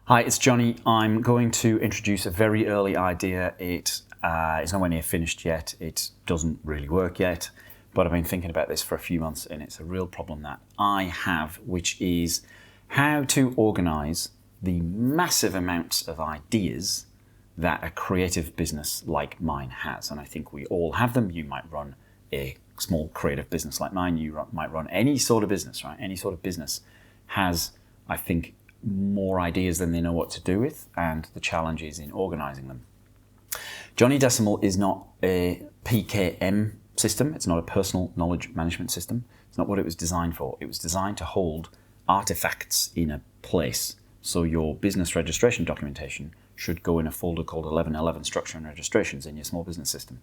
Hi, it's Johnny. I'm going to introduce a very early idea. It is nowhere near finished yet. It doesn't really work yet, but I've been thinking about this for a few months and it's a real problem that I have, which is how to organize the massive amounts of ideas that a creative business like mine has. And I think we all have them. You might run a small creative business like mine. You might run any sort of business, right? Any sort of business has, I think, more ideas than they know what to do with, and the challenge is in organizing them. Johnny.Decimal is not a PKM system. It's not a personal knowledge management system. It's not what it was designed for. It was designed to hold artifacts in a place. So your business registration documentation should go in a folder called 1111 Structure and Registrations in your small business system.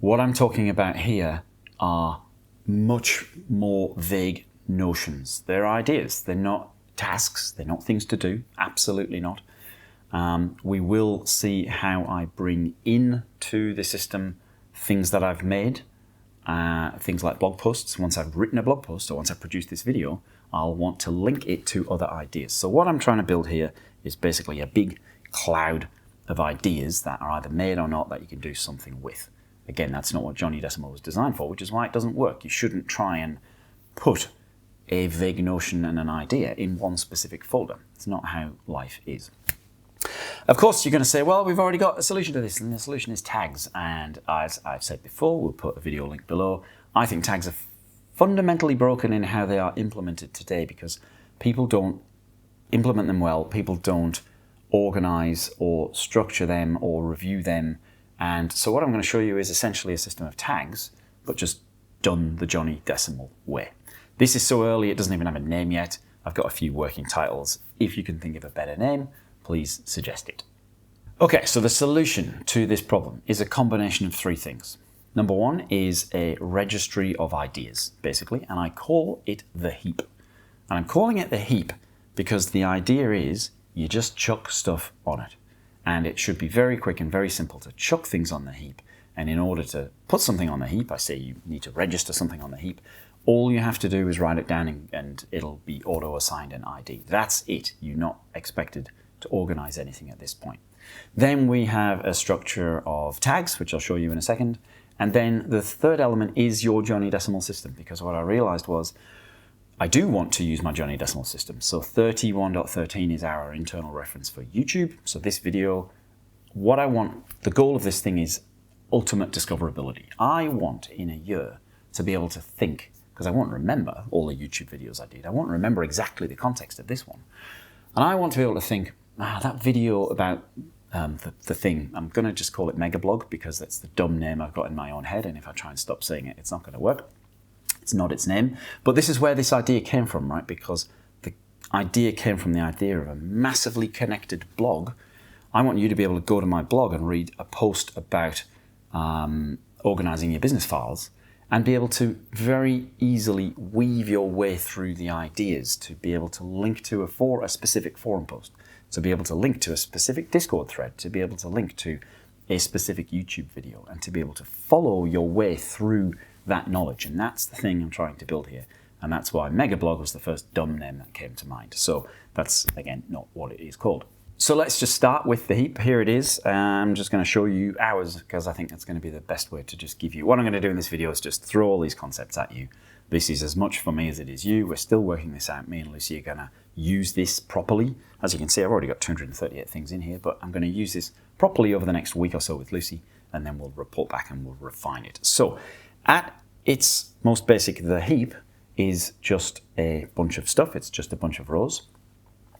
What I'm talking about here are much more vague notions. They're ideas. They're not tasks, they're not things to do, absolutely not. We will see how I bring into the system things that I've made, things like blog posts. Once I've written a blog post or once I've produced this video, I'll want to link it to other ideas. So what I'm trying to build here is basically a big cloud of ideas that are either made or not that you can do something with. Again, that's not what Johnny.Decimal was designed for, which is why it doesn't work. You shouldn't try and put a vague notion and an idea in one specific folder. It's not how life is. Of course, you're going to say, well, we've already got a solution to this, and the solution is tags. And as I've said before, we'll put a video link below. I think tags are fundamentally broken in how they are implemented today because people don't implement them well. People don't organize or structure them or review them. And so what I'm going to show you is essentially a system of tags, but just done the Johnny.Decimal way. This is so early, it doesn't even have a name yet. I've got a few working titles. If you can think of a better name, please suggest it. Okay, so the solution to this problem is a combination of three things. Number one is a registry of ideas, basically, and I call it the heap. And I'm calling it the heap because the idea is you just chuck stuff on it. And it should be very quick and very simple to chuck things on the heap. And in order to put something on the heap, I say you need to register something on the heap. All you have to do is write it down and it'll be auto-assigned an ID. That's it. You're not expected to organize anything at this point. Then we have a structure of tags, which I'll show you in a second. And then the third element is your Johnny.Decimal system, because what I realized was I do want to use my Johnny.Decimal system. So 31.13 is our internal reference for YouTube. So this video, what I want, the goal of this thing is ultimate discoverability. I want in a year to be able to think, because I won't remember all the YouTube videos I did. I won't remember exactly the context of this one. And I want to be able to think, that video about the thing, I'm going to just call it Megablog because that's the dumb name I've got in my own head. And if I try and stop saying it, it's not going to work. It's not its name. But this is where this idea came from, right? Because the idea came from the idea of a massively connected blog. I want you to be able to go to my blog and read a post about organizing your business files and be able to very easily weave your way through the ideas, to be able to link to a specific forum post, to be able to link to a specific Discord thread, to be able to link to a specific YouTube video, and to be able to follow your way through that knowledge. And that's the thing I'm trying to build here. And that's why Megablog was the first dumb name that came to mind. So that's, again, not what it is called. So let's just start with the heap. Here it is. I'm just going to show you ours because I think that's going to be the best way to just give you. What I'm going to do in this video is just throw all these concepts at you. This is as much for me as it is you. We're still working this out. Me and Lucy are going to use this properly. As you can see, I've already got 238 things in here, but I'm going to use this properly over the next week or so with Lucy, and then we'll report back and we'll refine it. So at its most basic, the heap is just a bunch of stuff. It's just a bunch of rows.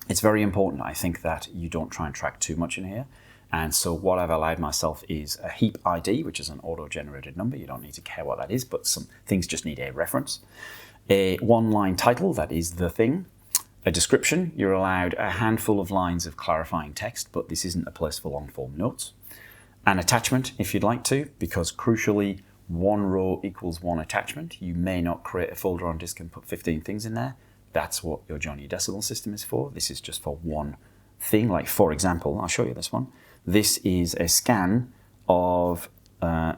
It's very important, I think, that you don't try and track too much in here. And so what I've allowed myself is a heap ID, which is an auto-generated number. You don't need to care what that is, but some things just need a reference. A one-line title, that is the thing. A description, you're allowed a handful of lines of clarifying text, but this isn't a place for long-form notes. An attachment, if you'd like to, because crucially, one row equals one attachment. You may not create a folder on disk and put 15 things in there. That's what your Johnny.Decimal system is for. This is just for one thing. Like, for example, I'll show you this one. This is a scan of,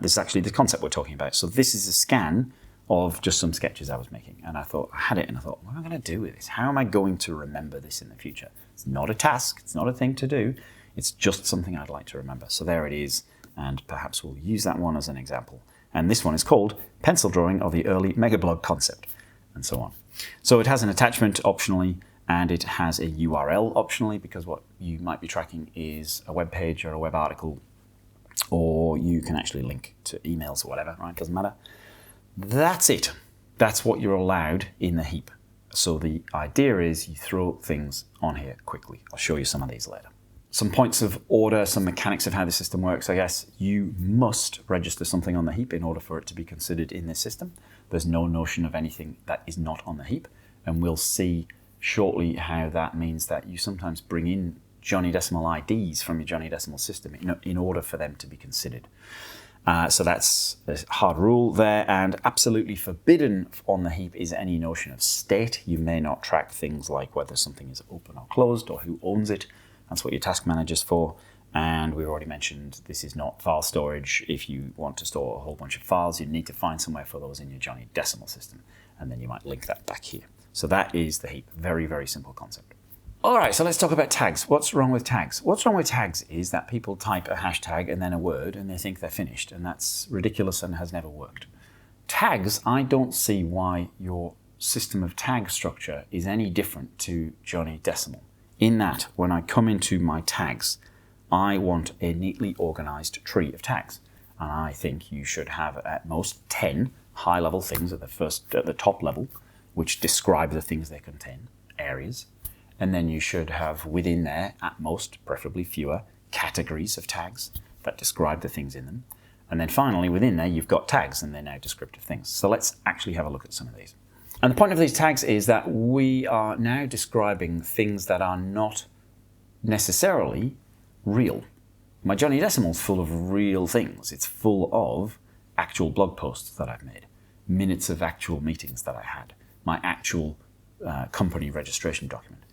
this is actually the concept we're talking about. So this is a scan of just some sketches I was making. And I thought, I had it, and I thought, what am I going to do with this? How am I going to remember this in the future? It's not a task. It's not a thing to do. It's just something I'd like to remember. So there it is. And perhaps we'll use that one as an example. And this one is called Pencil Drawing of the Early Megablog Concept, and so on. So it has an attachment optionally, and it has a URL optionally, because what you might be tracking is a web page or a web article, or you can actually link to emails or whatever, right? Doesn't matter. That's it. That's what you're allowed in the heap. So the idea is you throw things on here quickly. I'll show you some of these later. Some points of order, some mechanics of how the system works. I guess you must register something on the heap in order for it to be considered in this system. There's no notion of anything that is not on the heap, and we'll see shortly how that means that you sometimes bring in Johnny.Decimal IDs from your Johnny.Decimal system in order for them to be considered. So that's a hard rule there, and absolutely forbidden on the heap is any notion of state. You may not track things like whether something is open or closed or who owns it. That's what your task manager's for. And we already mentioned this is not file storage. If you want to store a whole bunch of files, you need to find somewhere for those in your Johnny.Decimal system. And then you might link that back here. So that is the heap. Very, very simple concept. All right, so let's talk about tags. What's wrong with tags? What's wrong with tags is that people type a hashtag and then a word and they think they're finished. And that's ridiculous and has never worked. Tags, I don't see why your system of tag structure is any different to Johnny.Decimal. In that, when I come into my tags, I want a neatly organized tree of tags. And I think you should have at most 10 high-level things at the top level, which describe the things they contain, areas. And then you should have within there, at most, preferably fewer, categories of tags that describe the things in them. And then finally, within there, you've got tags, and they're now descriptive things. So let's actually have a look at some of these. And the point of these tags is that we are now describing things that are not necessarily real. My Johnny.Decimal is full of real things. It's full of actual blog posts that I've made, minutes of actual meetings that I had, my actual company registration document.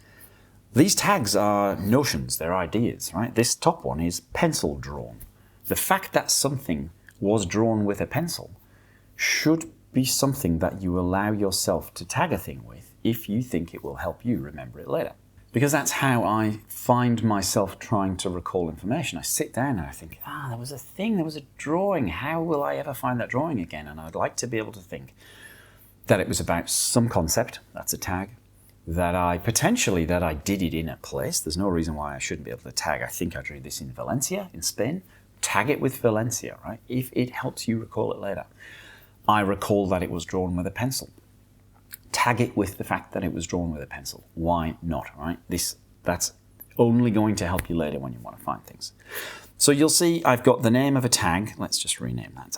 These tags are notions, they're ideas, right? This top one is pencil drawn. The fact that something was drawn with a pencil should be something that you allow yourself to tag a thing with if you think it will help you remember it later. Because that's how I find myself trying to recall information. I sit down and I think, there was a thing, there was a drawing. How will I ever find that drawing again? And I'd like to be able to think that it was about some concept, that's a tag, that I did it in a place. There's no reason why I shouldn't be able to tag, I think I drew this in Valencia, in Spain. Tag it with Valencia, right? If it helps you recall it later. I recall that it was drawn with a pencil. Tag it with the fact that it was drawn with a pencil. Why not, right? That's only going to help you later when you want to find things. So you'll see I've got the name of a tag. Let's just rename that.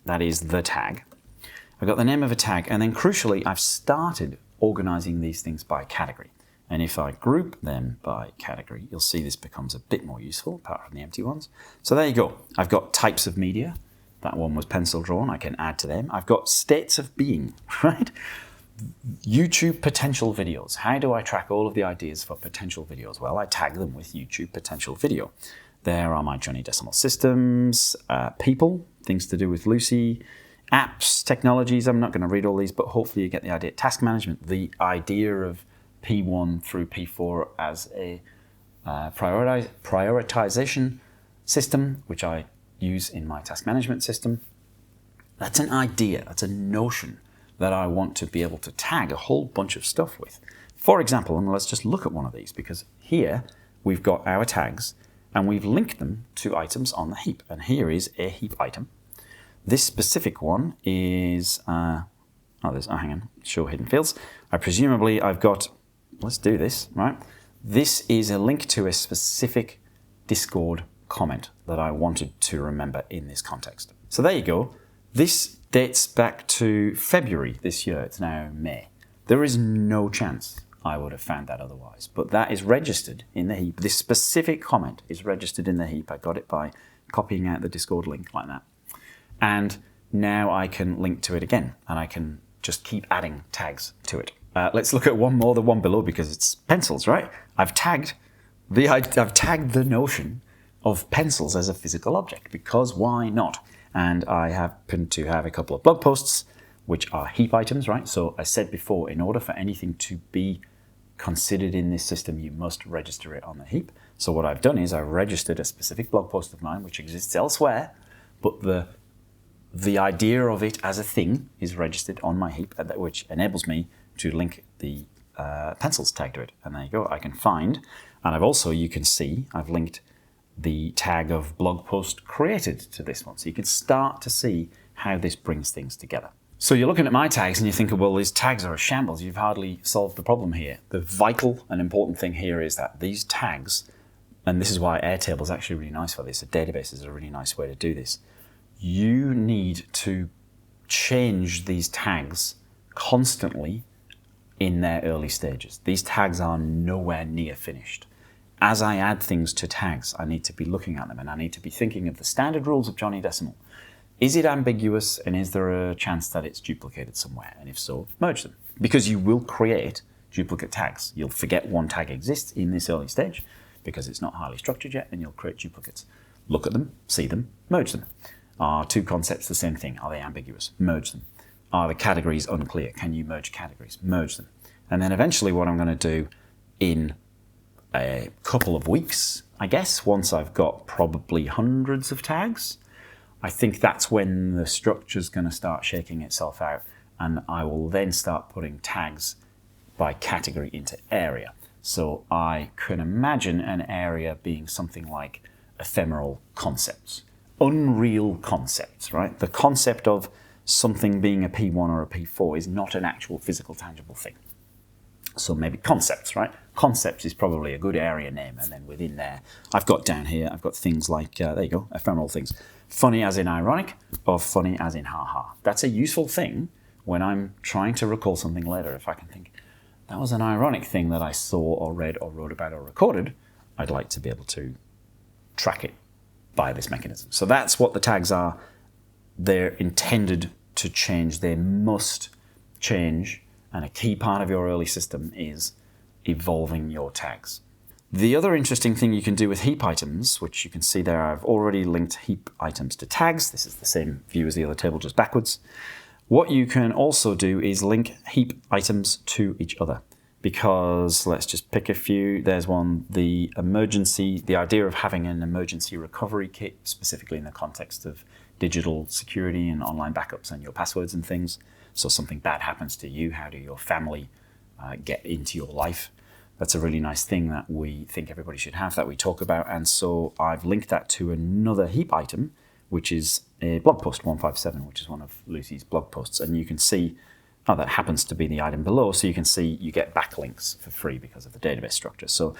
That is the tag. I've got the name of a tag, and then crucially, I've started organizing these things by category. And if I group them by category, you'll see this becomes a bit more useful, apart from the empty ones. So there you go. I've got types of media. That one was pencil drawn. I can add to them. I've got states of being, right? YouTube potential videos. How do I track all of the ideas for potential videos? Well, I tag them with YouTube potential video. There are my Johnny.Decimal systems, people, things to do with Lucy, apps, technologies. I'm not going to read all these, but hopefully you get the idea. Task management, the idea of P1 through P4 as a prioritization system, which I use in my task management system. That's an idea, that's a notion that I want to be able to tag a whole bunch of stuff with. For example, and let's just look at one of these, because here we've got our tags and we've linked them to items on the heap. And here is a heap item. This specific one is, hang on, show hidden fields. Let's do this, right? This is a link to a specific Discord comment that I wanted to remember in this context. So there you go. This dates back to February this year. It's now May. There is no chance I would have found that otherwise, but that is registered in the heap. This specific comment is registered in the heap. I got it by copying out the Discord link like that. And now I can link to it again, and I can just keep adding tags to it. Let's look at one more, the one below, because it's pencils, right? I've tagged the notion of pencils as a physical object, because why not? And I happen to have a couple of blog posts which are heap items, right? So I said before, in order for anything to be considered in this system, you must register it on the heap. So what I've done is I've registered a specific blog post of mine, which exists elsewhere, but the idea of it as a thing is registered on my heap, which enables me to link the pencils tag to it. And there you go, I can find. And I've also, you can see, I've linked the tag of blog post created to this one. So you can start to see how this brings things together. So you're looking at my tags and you're thinking, well, these tags are a shambles. You've hardly solved the problem here. The vital and important thing here is that these tags, and this is why Airtable is actually really nice for this, a database is a really nice way to do this. You need to change these tags constantly in their early stages. These tags are nowhere near finished. As I add things to tags, I need to be looking at them and I need to be thinking of the standard rules of Johnny.Decimal. Is it ambiguous and is there a chance that it's duplicated somewhere? And if so, merge them. Because you will create duplicate tags. You'll forget one tag exists in this early stage because it's not highly structured yet, and you'll create duplicates. Look at them, see them, merge them. Are two concepts the same thing? Are they ambiguous? Merge them. Are the categories unclear? Can you merge categories? Merge them. And then eventually what I'm going to do in a couple of weeks, I guess, once I've got probably hundreds of tags, I think that's when the structure's going to start shaking itself out, and I will then start putting tags by category into area. So I can imagine an area being something like ephemeral concepts, unreal concepts, right? The concept of something being a P1 or a P4 is not an actual physical, tangible thing. So maybe concepts, right? Concepts is probably a good area name, and then within there, I've got down here, I've got things like, there you go, ephemeral things. Funny as in ironic, or funny as in ha-ha. That's a useful thing when I'm trying to recall something later. If I can think, that was an ironic thing that I saw or read or wrote about or recorded, I'd like to be able to track it by this mechanism. So that's what the tags are. They're intended to change. They must change. And a key part of your early system is evolving your tags. The other interesting thing you can do with heap items, which you can see there, I've already linked heap items to tags. This is the same view as the other table, just backwards. What you can also do is link heap items to each other, because let's just pick a few. There's one, the idea of having an emergency recovery kit, specifically in the context of digital security and online backups and your passwords and things. So something bad happens to you, how do your family get into your life? That's a really nice thing that we think everybody should have, that we talk about. And so I've linked that to another heap item, which is a blog post 157, which is one of Lucy's blog posts. And you can see, that happens to be the item below. So you can see you get backlinks for free because of the database structure. So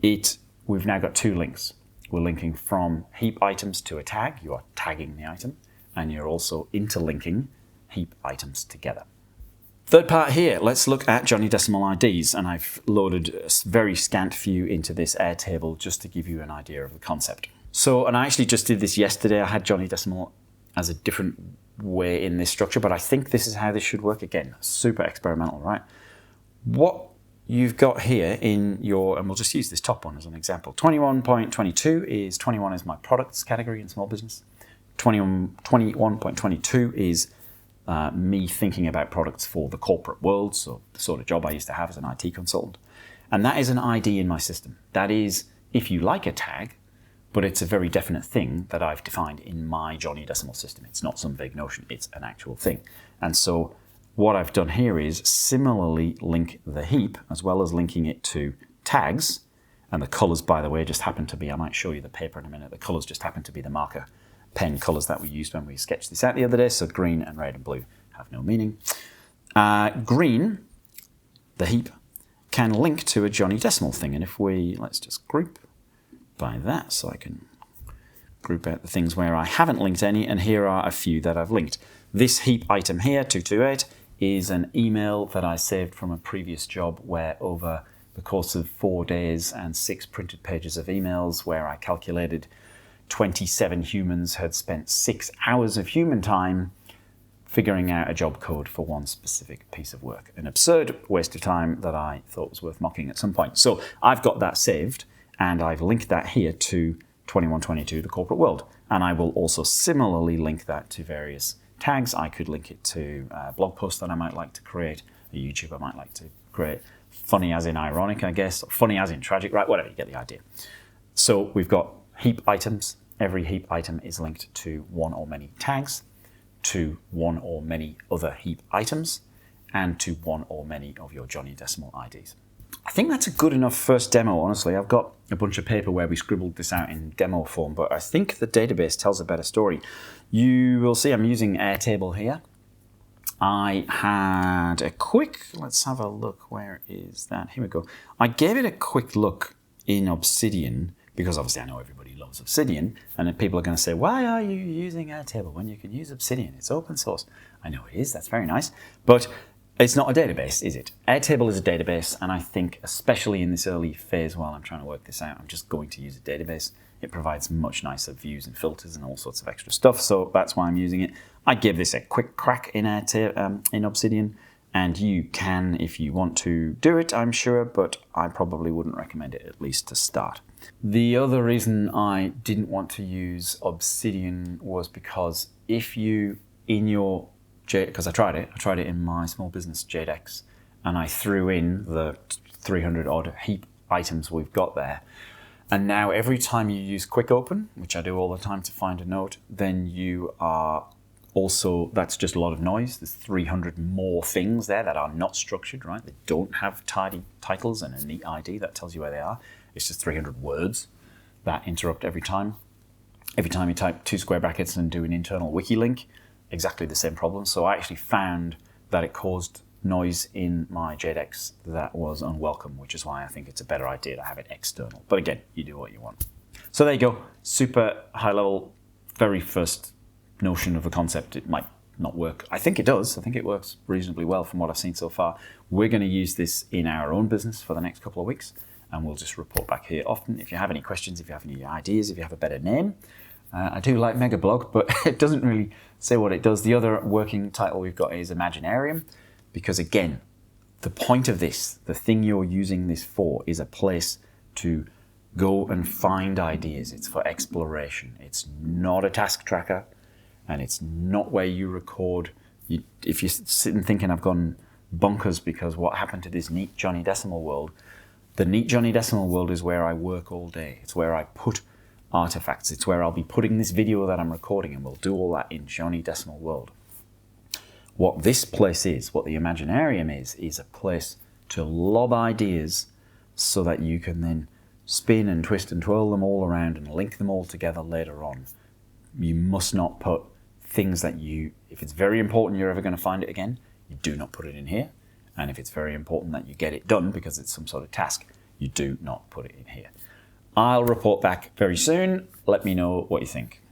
we've now got two links. We're linking from heap items to a tag. You are tagging the item, and you're also interlinking heap items together. Third part here, let's look at Johnny.Decimal IDs, and I've loaded a very scant few into this Airtable just to give you an idea of the concept. So, and I actually just did this yesterday. I had Johnny.Decimal as a different way in this structure, but I think this is how this should work again. Super experimental, right? What you've got here in your, and we'll just use this top one as an example. 21.22 21 is my products category in small business. 21.22 is me thinking about products for the corporate world, so the sort of job I used to have as an IT consultant. And that is an ID in my system. That is, if you like, a tag, but it's a very definite thing that I've defined in my Johnny.Decimal system. It's not some vague notion, it's an actual thing. And so what I've done here is similarly link the heap, as well as linking it to tags. And the colors, by the way, just happen to be, I might show you the paper in a minute, the colors just happen to be the marker pen colors that we used when we sketched this out the other day. So green and red and blue have no meaning. Green, the heap, can link to a Johnny.Decimal thing. And if let's just group by that, so I can group out the things where I haven't linked any, and here are a few that I've linked. This heap item here, 228, is an email that I saved from a previous job where over the course of 4 days and 6 printed pages of emails, where I calculated 27 humans had spent 6 hours of human time figuring out a job code for one specific piece of work. An absurd waste of time that I thought was worth mocking at some point. So I've got that saved, and I've linked that here to 2122, the corporate world. And I will also similarly link that to various tags. I could link it to a blog post that I might like to create, a YouTube I might like to create. Funny as in ironic, I guess. Funny as in tragic, right? Whatever, you get the idea. So we've got heap items. Every heap item is linked to one or many tags, to one or many other heap items, and to one or many of your Johnny.Decimal IDs. I think that's a good enough first demo, honestly. I've got a bunch of paper where we scribbled this out in demo form, but I think the database tells a better story. You will see I'm using Airtable here. I had a quick, let's have a look, where is that? Here we go. I gave it a quick look in Obsidian, because obviously I know everybody loves Obsidian, and then people are going to say, why are you using Airtable when you can use Obsidian? It's open source. I know it is, that's very nice, but it's not a database, is it? Airtable is a database, and I think especially in this early phase while I'm trying to work this out, I'm just going to use a database. It provides much nicer views and filters and all sorts of extra stuff, so that's why I'm using it. I give this a quick crack in Obsidian, and you can, if you want to do it, I'm sure, but I probably wouldn't recommend it, at least to start. The other reason I didn't want to use Obsidian was because if you, in your because I tried it in my small business JDX, and I threw in the 300 odd heap items we've got there. And now every time you use quick open, which I do all the time to find a note, then you are also, that's just a lot of noise. There's 300 more things there that are not structured, right? They don't have tidy titles and a neat ID that tells you where they are. It's just 300 words that interrupt every time. Every time you type 2 square brackets and do an internal wiki link, exactly the same problem. So I actually found that it caused noise in my JDX that was unwelcome, which is why I think it's a better idea to have it external. But again, you do what you want. So there you go. Super high level, very first notion of the concept. It might not work. I think it does. I think it works reasonably well from what I've seen so far. We're going to use this in our own business for the next couple of weeks, and we'll just report back here often. If you have any questions, if you have any ideas, if you have a better name, I do like Megablog, but it doesn't really say what it does. The other working title we've got is Imaginarium, because again, the point of this, the thing you're using this for, is a place to go and find ideas. It's for exploration. It's not a task tracker, and it's not where you record. If you're sitting thinking I've gone bonkers because what happened to this neat Johnny.Decimal world, the neat Johnny.Decimal world is where I work all day. It's where I put artifacts. It's where I'll be putting this video that I'm recording, and we'll do all that in Johnny.Decimal world. What this place is, what the Imaginarium is a place to lob ideas so that you can then spin and twist and twirl them all around and link them all together later on. You must not put things that you, if it's very important you're ever going to find it again, you do not put it in here. And if it's very important that you get it done because it's some sort of task, you do not put it in here. I'll report back very soon. Let me know what you think.